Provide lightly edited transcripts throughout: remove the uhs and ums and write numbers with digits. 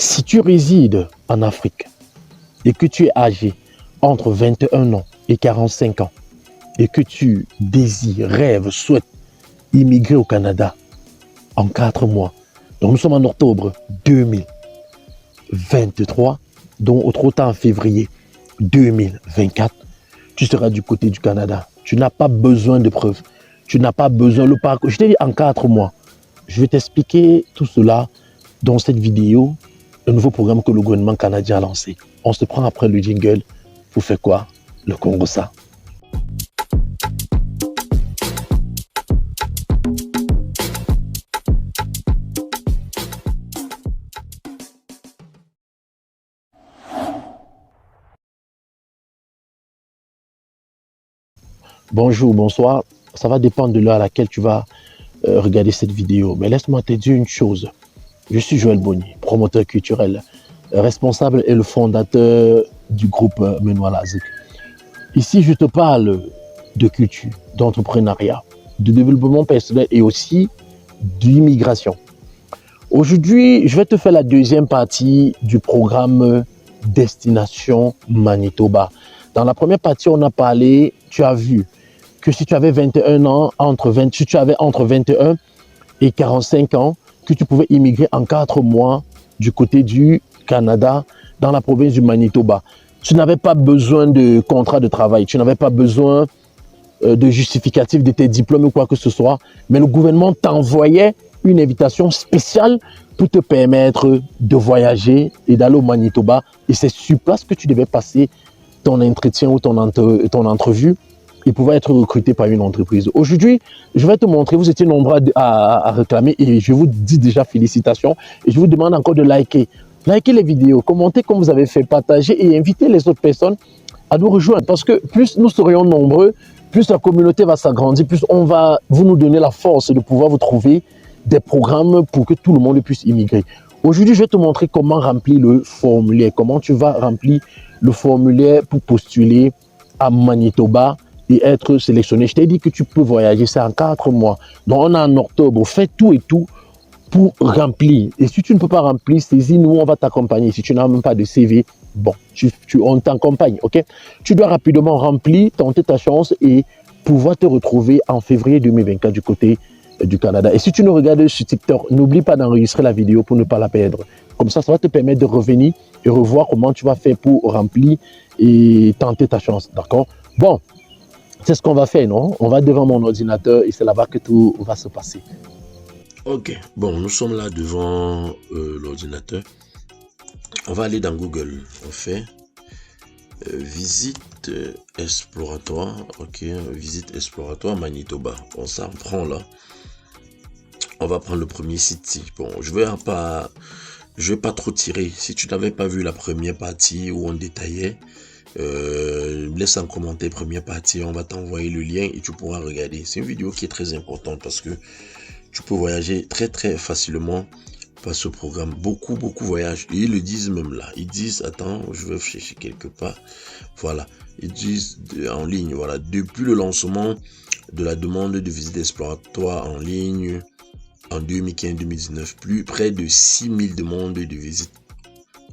Si tu résides en Afrique et que tu es âgé entre 21 ans et 45 ans et que tu désires, rêves, souhaites immigrer au Canada en 4 mois, donc nous sommes en octobre 2023, donc autre temps en février 2024, tu seras du côté du Canada. Tu n'as pas besoin de preuves. Tu n'as pas besoin le parcours. Je t'ai dit en 4 mois. Je vais t'expliquer tout cela dans cette vidéo, le nouveau programme que le gouvernement canadien a lancé. On se prend après le jingle. Vous faites quoi? Le Congo ça. Bonjour, bonsoir. Ça va dépendre de l'heure à laquelle tu vas regarder cette vidéo. Mais laisse-moi te dire une chose. Je suis Joël Bonny, promoteur culturel, responsable et le fondateur du groupe Menoir Lazik. Ici, je te parle de culture, d'entrepreneuriat, de développement personnel et aussi d'immigration. Aujourd'hui, je vais te faire la deuxième partie du programme Destination Manitoba. Dans la première partie, on a parlé, tu as vu, que si tu avais 21 ans, si tu avais entre 21 et 45 ans, que tu pouvais immigrer en 4 mois du côté du Canada, dans la province du Manitoba. Tu n'avais pas besoin de contrat de travail, tu n'avais pas besoin de justificatif de tes diplômes ou quoi que ce soit, mais le gouvernement t'envoyait une invitation spéciale pour te permettre de voyager et d'aller au Manitoba. Et c'est sur place que tu devais passer ton entretien ou ton entrevue. Il pouvait être recruté par une entreprise. Aujourd'hui, je vais te montrer, vous étiez nombreux à réclamer et je vous dis déjà félicitations. Et je vous demande encore de liker. Likez les vidéos, commentez comme vous avez fait, partagez et invitez les autres personnes à nous rejoindre. Parce que plus nous serions nombreux, plus la communauté va s'agrandir, plus vous nous donner la force de pouvoir vous trouver des programmes pour que tout le monde puisse immigrer. Aujourd'hui, je vais te montrer comment remplir le formulaire, comment tu vas remplir le formulaire pour postuler à Manitoba et être sélectionné. Je t'ai dit que tu peux voyager, c'est en 4 mois. Donc, on est en octobre, fais tout et tout pour remplir. Et si tu ne peux pas remplir, saisis-nous, on va t'accompagner. Si tu n'as même pas de CV, bon, on t'accompagne, ok? Tu dois rapidement remplir, tenter ta chance et pouvoir te retrouver en février 2024 du côté du Canada. Et si tu nous regardes sur TikTok, n'oublie pas d'enregistrer la vidéo pour ne pas la perdre. Comme ça va te permettre de revenir et revoir comment tu vas faire pour remplir et tenter ta chance, d'accord? Bon, c'est ce qu'on va faire, non? On va devant mon ordinateur et c'est là-bas que tout va se passer. Ok, bon, nous sommes là devant l'ordinateur. On va aller dans Google. On fait visite exploratoire. Ok, visite exploratoire Manitoba. Bon, ça on prend là. On va prendre le premier site. Bon, je vais pas trop tirer. Si tu n'avais pas vu la première partie où on détaillait, laisse un commentaire première partie. On va t'envoyer le lien et tu pourras regarder. C'est une vidéo qui est très importante parce que tu peux voyager très très facilement par ce programme. Beaucoup voyagent. Et ils le disent même là. Ils disent, attends, je vais chercher quelque part. Voilà. Ils disent en ligne, voilà. Depuis le lancement de la demande de visite exploratoire en ligne en 2015-2019, près de 6000 demandes de visite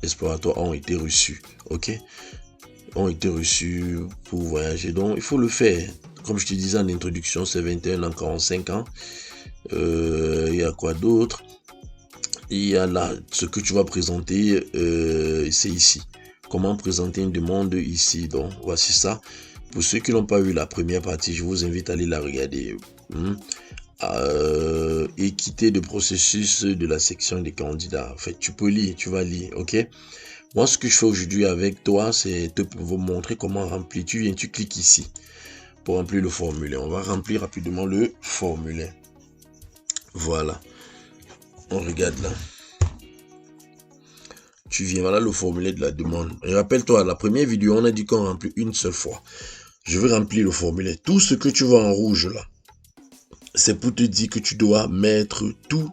exploratoire ont été reçues. Ok? Ont été reçues pour voyager. Donc, il faut le faire. Comme je te disais en introduction, c'est 21 ans, 45 ans. Il y a quoi d'autre? Il y a là ce que tu vas présenter, c'est ici. Comment présenter une demande ici? Donc voici ça. Pour ceux qui n'ont pas vu la première partie, je vous invite à aller la regarder. Équité de processus de la section des candidats. En fait, tu peux lire, tu vas lire, ok? Moi, ce que je fais aujourd'hui avec toi, c'est te vous montrer comment remplir. Tu viens, tu cliques ici pour remplir le formulaire. On va remplir rapidement le formulaire. Voilà, on regarde là. Tu viens, voilà le formulaire de la demande. Et rappelle-toi, la première vidéo, on a dit qu'on remplit une seule fois. Je vais remplir le formulaire. Tout ce que tu vois en rouge là, c'est pour te dire que tu dois mettre tout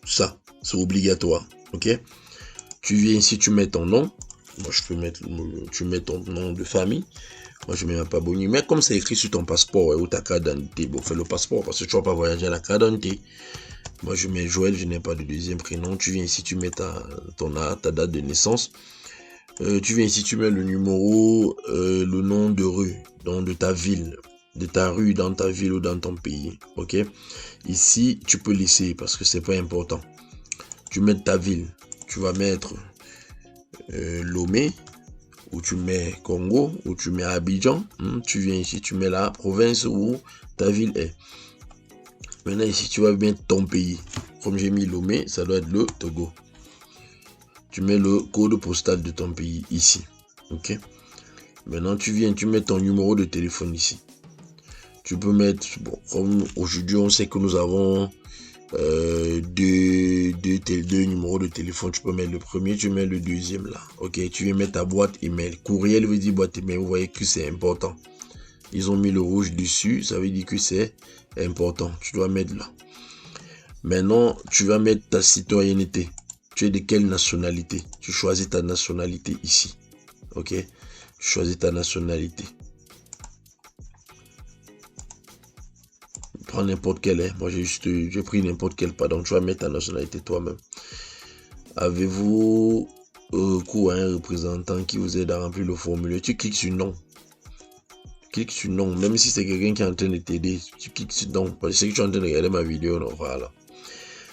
ça. C'est obligatoire, ok? Tu viens ici, tu mets ton nom. Moi, je peux mettre, tu mets ton nom de famille. Moi, je ne mets pas Boni. Mais comme c'est écrit sur ton passeport ou ta carte d'identité, bon, fais le passeport parce que tu ne vas pas voyager à la carte d'identité. Moi, je mets Joël, je n'ai pas de deuxième prénom. Tu viens ici, tu mets ta date de naissance. Tu viens ici, tu mets le numéro, le nom de rue, donc de ta ville, de ta rue dans ta ville ou dans ton pays. Ok. Ici, tu peux laisser parce que c'est pas important. Tu mets ta ville. Tu vas mettre Lomé, ou tu mets Congo, ou tu mets Abidjan. Tu viens ici, tu mets la province où ta ville est. Maintenant ici, tu vas mettre ton pays. Comme j'ai mis Lomé, ça doit être le Togo. Tu mets le code postal de ton pays ici. Ok. Maintenant, tu viens, tu mets ton numéro de téléphone ici. Tu peux mettre, bon, comme aujourd'hui, on sait que nous avons deux numéros de téléphone. Tu peux mettre le premier, tu mets le deuxième là. Ok, tu viens mettre ta boîte email. Courriel veut dire boîte email. Vous voyez que c'est important. Ils ont mis le rouge dessus, ça veut dire que c'est important. Tu dois mettre là. Maintenant, tu vas mettre ta citoyenneté. Tu es de quelle nationalité? Tu choisis ta nationalité ici. Ok, choisis ta nationalité. Prends n'importe quelle. Moi, j'ai pris n'importe quelle. Pardon, tu vas mettre ta nationalité toi-même. Avez-vous recours à un représentant qui vous aide à remplir le formulaire? Tu cliques sur non. Clique sur non. Même si c'est quelqu'un qui est en train de t'aider, tu cliques sur non. Parce que c'est que tu es en train de regarder ma vidéo. Non, voilà.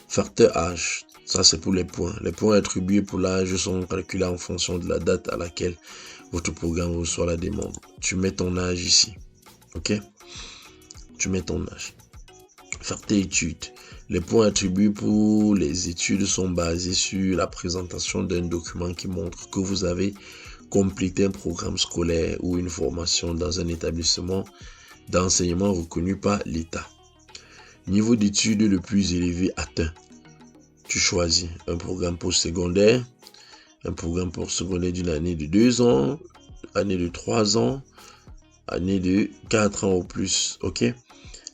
Facteur âge. Ça, c'est pour les points. Les points attribués pour l'âge sont calculés en fonction de la date à laquelle votre programme reçoit la demande. Tu mets ton âge ici. Ok? Tu mets ton âge. Facteur études. Les points attribués pour les études sont basés sur la présentation d'un document qui montre que vous avez complété un programme scolaire ou une formation dans un établissement d'enseignement reconnu par l'État. Niveau d'études le plus élevé atteint. Tu choisis un programme postsecondaire, un programme postsecondaire d'une année de 2 ans, année de 3 ans, année de 4 ans ou plus. Ok?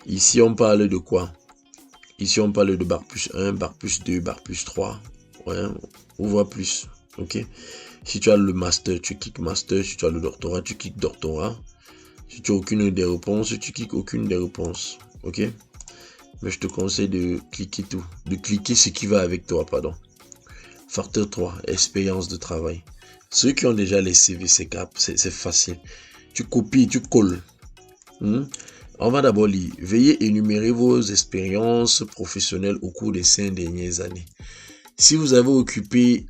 Ici, on parle de quoi? Ici, on parle de bac plus 1, bac plus 2, bac plus 3. Ouais, on voit plus. Ok? Si tu as le master, tu cliques master. Si tu as le doctorat, tu cliques doctorat. Si tu as aucune des réponses, tu cliques aucune des réponses. Ok? Mais je te conseille de cliquer tout. De cliquer ce qui va avec toi, pardon. Facteur 3, expérience de travail. Ceux qui ont déjà les CV, c'est facile. Tu copies, tu colles. On va d'abord lire. Veuillez énumérer vos expériences professionnelles au cours des 5 dernières années. Si vous avez occupé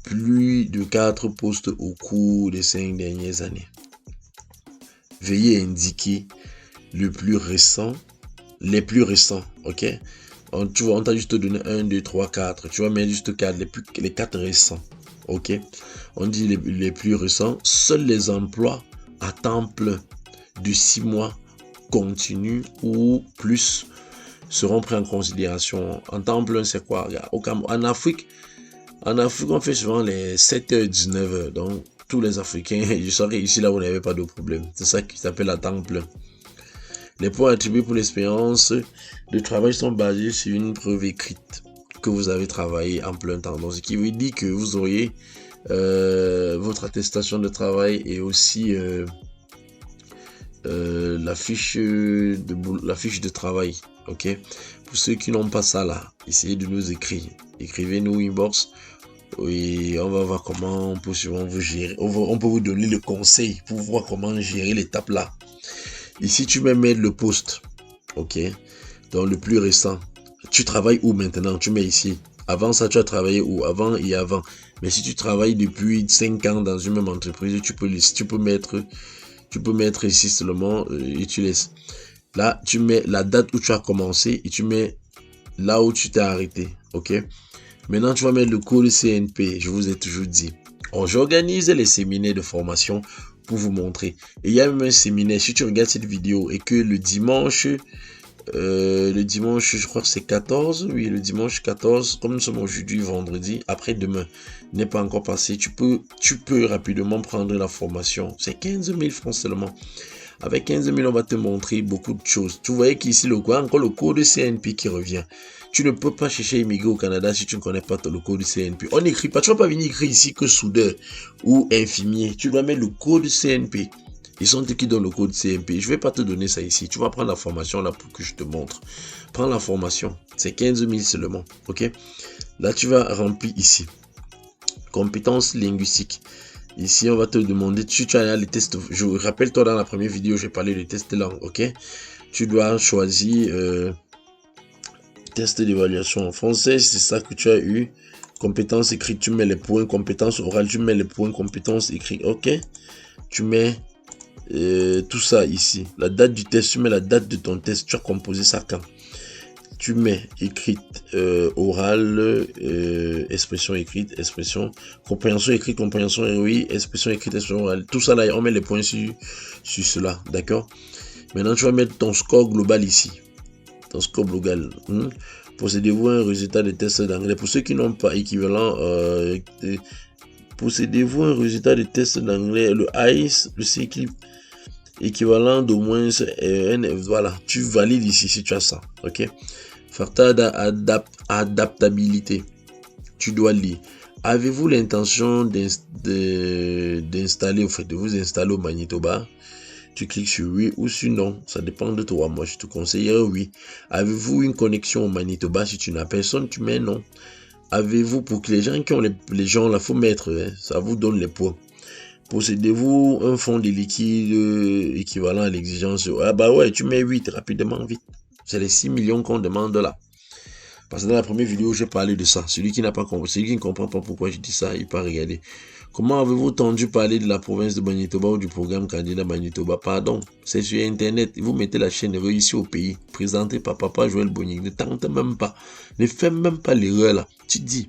plus de 4 postes au cours des 5 dernières années, veuillez indiquer les plus récents, ok? On t'a juste donné 1, 2, 3, 4. Tu vas mettre juste 4, les 4 récents, ok? On dit les plus récents. Seuls les emplois à temps plein de 6 mois continu ou plus seront pris en considération. En temps plein, c'est quoi? En Afrique, on fait souvent les 7h, 19h. Donc, tous les Africains, je saurais ici, là, vous n'avez pas de problème. C'est ça qui s'appelle à temps plein. Les points attribués pour l'expérience de travail sont basés sur une preuve écrite que vous avez travaillé en plein temps. Donc, ce qui veut dire que vous auriez votre attestation de travail et aussi la fiche de travail. Ok? Pour ceux qui n'ont pas ça là, essayez de nous écrire. Écrivez-nous inbox. Et on va voir comment on peut souvent vous gérer. On peut vous donner le conseil pour voir comment gérer l'étape là. Ici, tu mets le poste. Ok? Donc, le plus récent. Tu travailles où maintenant? Tu mets ici. Avant ça, tu as travaillé où? Avant et avant. Mais si tu travailles depuis 5 ans dans une même entreprise, tu peux mettre ici seulement et tu laisses. Là, tu mets la date où tu as commencé et tu mets là où tu t'es arrêté. Ok? Maintenant, tu vas mettre le code CNP. Je vous ai toujours dit. J'organise les séminaires de formation pour vous montrer. Et il y a même un séminaire. Si tu regardes cette vidéo et que le dimanche, je crois que c'est 14. Oui, le dimanche 14, comme nous sommes aujourd'hui, vendredi, après-demain, n'est pas encore passé. Tu peux rapidement prendre la formation. C'est 15 000 francs seulement. Avec 15 000, on va te montrer beaucoup de choses. Tu voyais qu'ici, encore le code CNP qui revient. Tu ne peux pas chercher à immigrer au Canada si tu ne connais pas le code CNP. On n'écrit pas. Tu ne vas pas venir écrire ici que soudeur ou infirmier. Tu dois mettre le code CNP. Ils sont qui donnent le code CMP. Je vais pas te donner ça ici. Tu vas prendre la formation là pour que je te montre. Prends la formation. C'est 15 000 seulement. Ok. Là, tu vas remplir ici. Compétences linguistiques. Ici, on va te demander, tu as les tests. Je rappelle-toi dans la première vidéo, j'ai parlé des tests langue. Ok. Tu dois choisir test d'évaluation en français. C'est ça que tu as eu. Compétences écrites, tu mets les points. Compétences orales, tu mets les points. Compétences écrites. Ok. Tu mets tout ça ici. La date du test, tu mets la date de ton test. Tu as composé ça quand? Tu mets écrite, orale, expression écrite, expression, compréhension écrite, compréhension, oui, expression écrite, expression orale. Tout ça là, on met les points sur cela, d'accord? Maintenant, tu vas mettre ton score global ici. Ton score global. Possédez-vous un résultat de test d'anglais? Pour ceux qui n'ont pas équivalent, possédez-vous un résultat de test d'anglais? Le ICE, le CECLIP, équivalent d'au moins voilà, tu valides ici si tu as ça, ok? Facteur d'adaptabilité, tu dois lire. Avez-vous l'intention d'installer, au fait, de vous installer au Manitoba? Tu cliques sur oui ou sur non, ça dépend de toi. Moi, je te conseillerais oui. Avez-vous une connexion au Manitoba? Si tu n'as personne, tu mets non. Avez-vous, pour que les gens qui ont les gens là, faut mettre, hein, ça vous donne les points. Possédez-vous un fonds de liquide équivalent à l'exigence? Ah bah ouais, tu mets 8 rapidement, vite. C'est les 6 millions qu'on demande là. Parce que dans la première vidéo, j'ai parlé de ça. Celui qui n'a pas compris, celui qui ne comprend pas pourquoi je dis ça, il peut regarder. Comment avez-vous entendu parler de la province de Manitoba ou du programme candidat Manitoba? Pardon, c'est sur Internet. Vous mettez la chaîne Réussi au pays, présentée par Papa Joël Boni. Ne tente même pas. Ne fais même pas l'erreur là. Tu dis,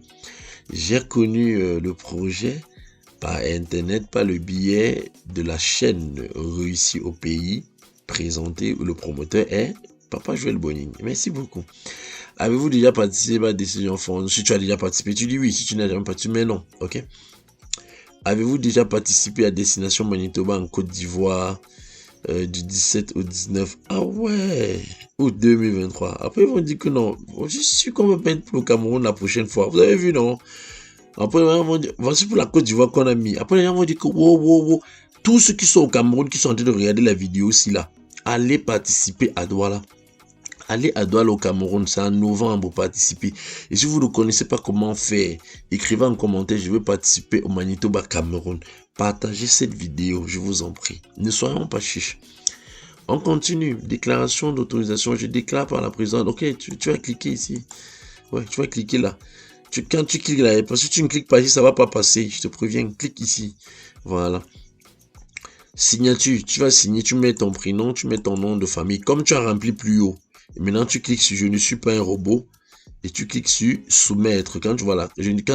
j'ai connu le projet par Internet, par le biais de la chaîne Réussi au pays, présentée où le promoteur est Papa Joël Boni. Merci beaucoup. Avez-vous déjà participé à la décision fondée? Si tu as déjà participé, tu dis oui. Si tu n'as jamais participé, mais non. Ok. Avez-vous déjà participé à Destination Manitoba en Côte d'Ivoire du 17 au 19? Ah ouais, août 2023. Après, ils vont dire que non. Je suis sûr qu'on va mettre pour le Cameroun la prochaine fois. Vous avez vu, non? Après, les gens vont dire, voici pour la Côte d'Ivoire qu'on a mis. Après, les gens vont dire que wow. Tous ceux qui sont au Cameroun, qui sont en train de regarder la vidéo aussi là, allez participer à Douala. Allez à Douala au Cameroun, c'est en novembre pour participer. Et si vous ne connaissez pas comment faire, écrivez en commentaire, je veux participer au Manitoba Cameroun. Partagez cette vidéo, je vous en prie. Ne soyons pas chiches. On continue. Déclaration d'autorisation. Je déclare par la présidente. Ok, tu vas cliquer ici. Ouais, tu vas cliquer là. Quand tu cliques là, parce que tu ne cliques pas ici, ça ne va pas passer. Je te préviens, clique ici. Voilà. Signature, tu vas signer, tu mets ton prénom, tu mets ton nom de famille, comme tu as rempli plus haut. Et maintenant, tu cliques sur « Je ne suis pas un robot » et tu cliques sur « Soumettre ». Quand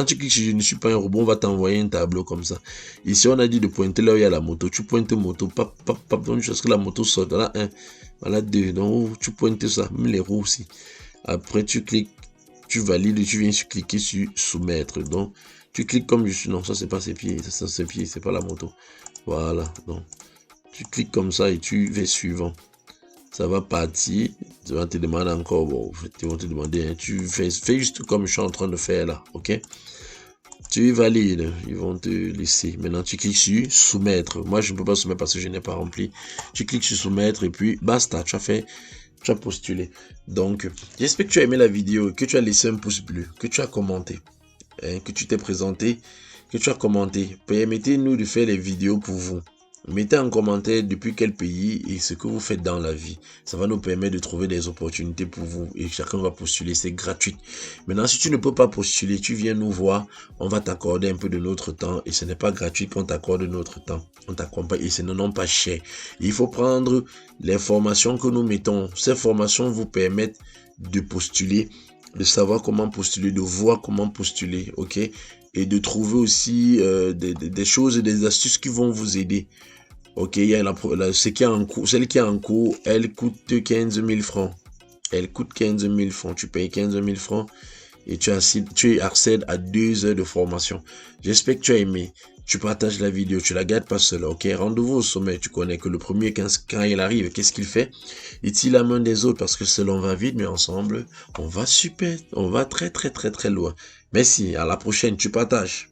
tu cliques sur « Je ne suis pas un robot », on va t'envoyer un tableau comme ça. Ici, on a dit de pointer là où il y a la moto. Tu pointes moto, donc jusqu'à ce que la moto sorte. Voilà 1, voilà 2. Donc, tu pointes ça, même les roues aussi. Après, tu cliques, tu valides et tu viens sur cliquer sur « Soumettre ». Donc, tu cliques comme je suis. Non, ça, c'est pas ses pieds. Ça, c'est ses pieds, c'est pas la moto. Voilà. Donc, tu cliques comme ça et tu vas suivant. Ça va partir, tu vas te demander encore, bon, ils vont te demander, hein, tu fais juste comme je suis en train de faire là, ok? Tu valides, ils vont te laisser. Maintenant, tu cliques sur soumettre. Moi, je ne peux pas soumettre parce que je n'ai pas rempli. Tu cliques sur soumettre et puis basta, tu as postulé. Donc, j'espère que tu as aimé la vidéo, que tu as laissé un pouce bleu, que tu as commenté, hein, que tu t'es présenté, que tu as commenté. Permettez-nous de faire les vidéos pour vous. Mettez en commentaire depuis quel pays et ce que vous faites dans la vie. Ça va nous permettre de trouver des opportunités pour vous et chacun va postuler, c'est gratuit. Maintenant, si tu ne peux pas postuler, tu viens nous voir, on va t'accorder un peu de notre temps et ce n'est pas gratuit qu'on t'accorde notre temps. On t'accompagne et ce n'est pas cher. Il faut prendre les formations que nous mettons. Ces formations vous permettent de postuler, de savoir comment postuler, de voir comment postuler, ok? Et de trouver aussi des choses et des astuces qui vont vous aider. Ok, il y a celle qui est en cours, elle coûte 15 000 francs. Elle coûte 15 000 francs. Tu payes 15 000 francs et tu accèdes à 2 heures de formation. J'espère que tu as aimé. Tu partages la vidéo, tu la gardes pas seule, ok? Rendez-vous au sommet. Tu connais que le premier, quand il arrive, qu'est-ce qu'il fait? Il tire la main des autres parce que seul on va vite, mais ensemble, on va super. On va très loin. Merci, à la prochaine, tu partages.